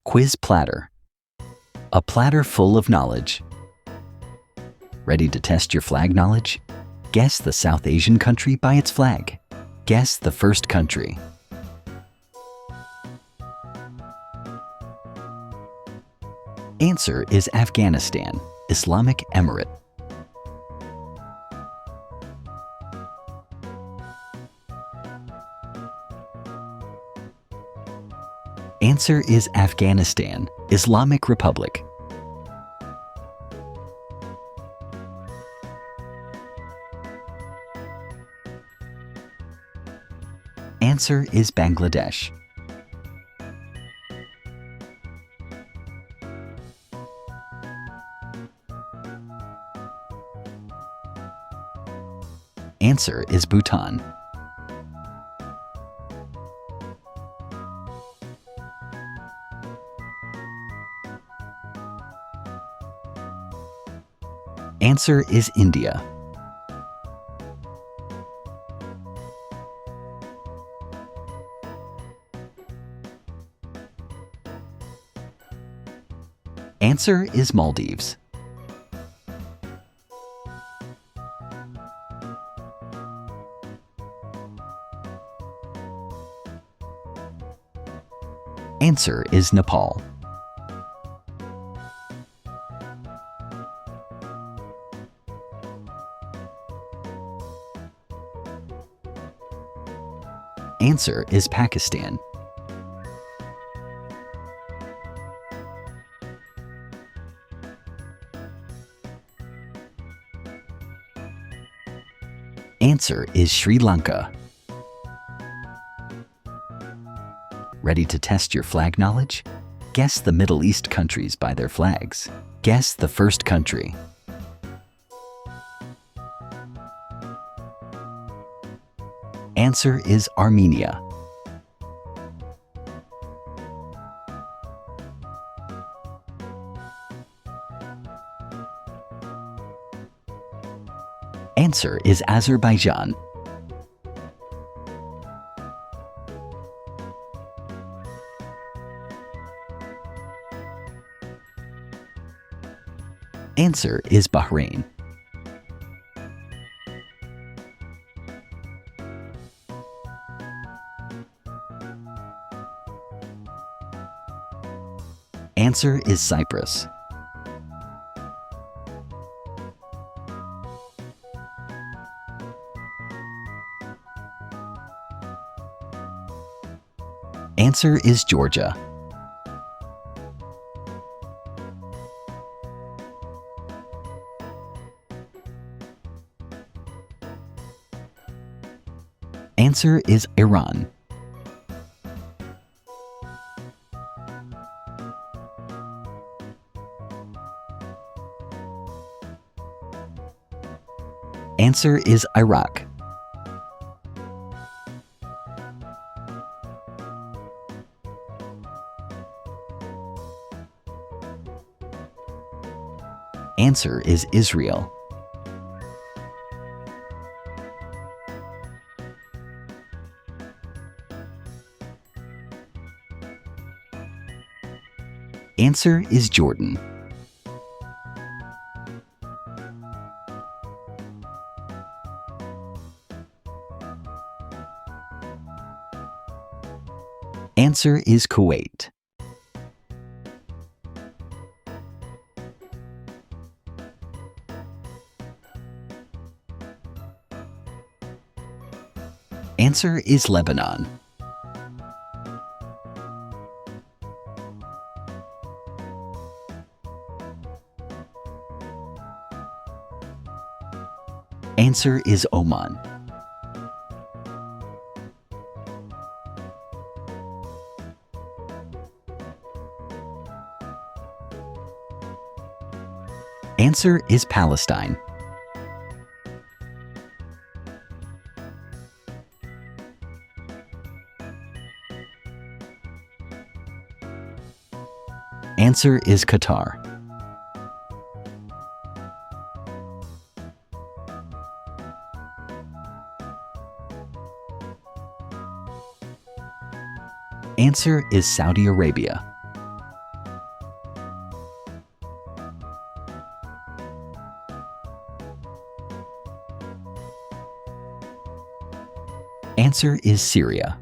Quiz platter. A platter full of knowledge. Ready to test your flag knowledge? Guess the South Asian country by its flag. Guess the first country. Answer is Afghanistan, Islamic Emirate. Answer is Afghanistan, Islamic Republic. Answer is Bangladesh. Answer is Bhutan. Answer is India. Answer is Maldives. Answer is Nepal. Answer is Pakistan. Answer is Sri Lanka. Ready to test your flag knowledge? Guess the Middle East countries by their flags. Guess the first country. Answer is Armenia. Answer is Azerbaijan. Answer is Bahrain. Answer is Cyprus. Answer is Georgia. Answer is Iran. Answer is Iraq. Answer is Israel. Answer is Jordan. Answer is Kuwait. Answer is Lebanon. Answer is Oman. Answer is Palestine. Answer is Qatar. Answer is Saudi Arabia. Answer is Syria.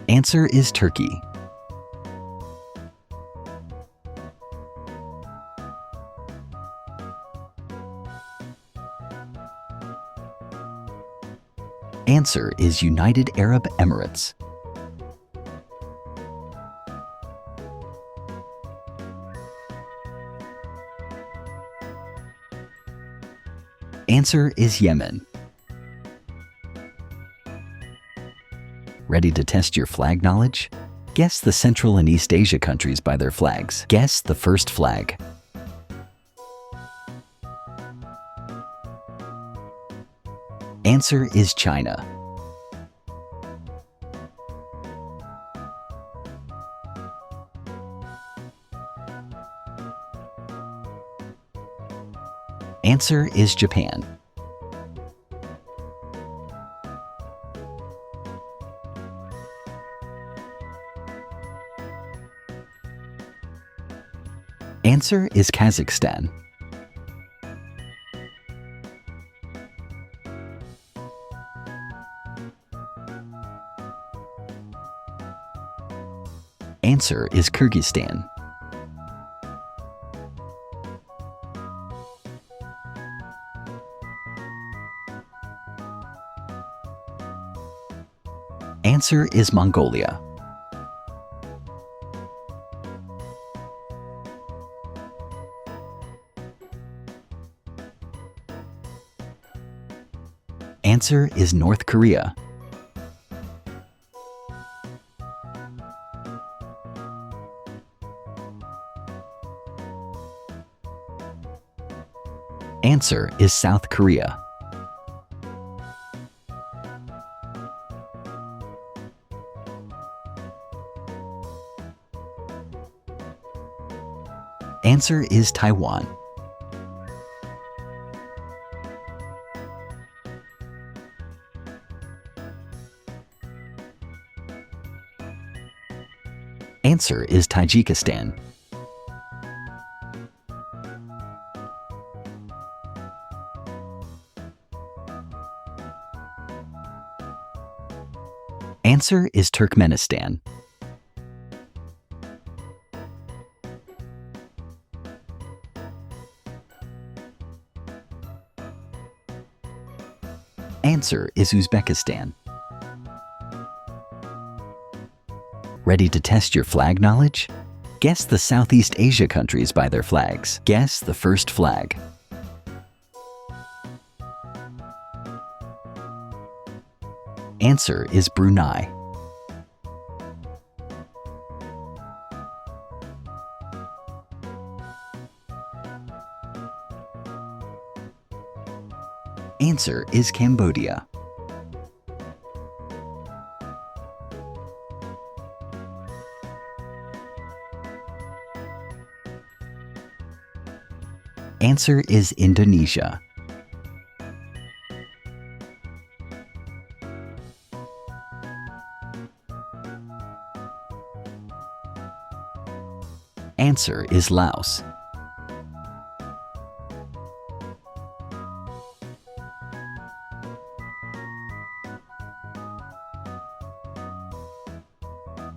Answer is Turkey. Answer is United Arab Emirates. Answer is Yemen. Ready to test your flag knowledge? Guess the Central and East Asia countries by their flags. Guess the first flag. Answer is China. Answer is Japan. Answer is Kazakhstan. Answer is Kyrgyzstan. Answer is Mongolia. Answer is North Korea. Answer is South Korea. Answer is Taiwan. Answer is Tajikistan. Answer is Turkmenistan. Answer is Uzbekistan. Ready to test your flag knowledge? Guess the Southeast Asia countries by their flags. Guess the first flag. Answer is Brunei. Answer is Cambodia. Answer is Indonesia. Answer is Laos.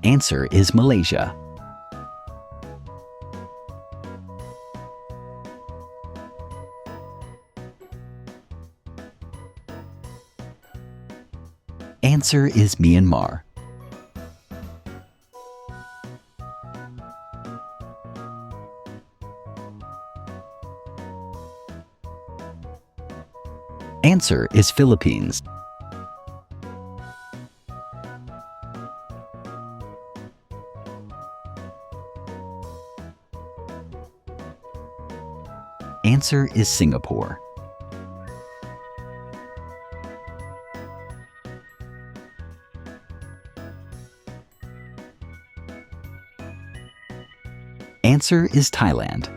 Answer is Malaysia. Answer is Myanmar. Answer is Philippines. Answer is Singapore. Answer is Thailand.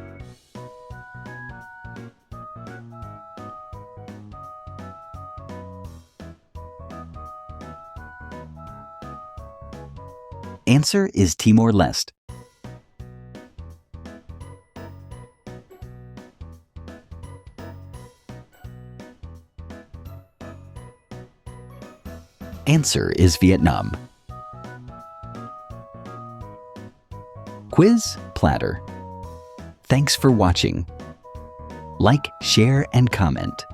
Answer is Timor-Leste. Answer is Vietnam. Quiz Platter. Thanks for watching. Like, share, and comment.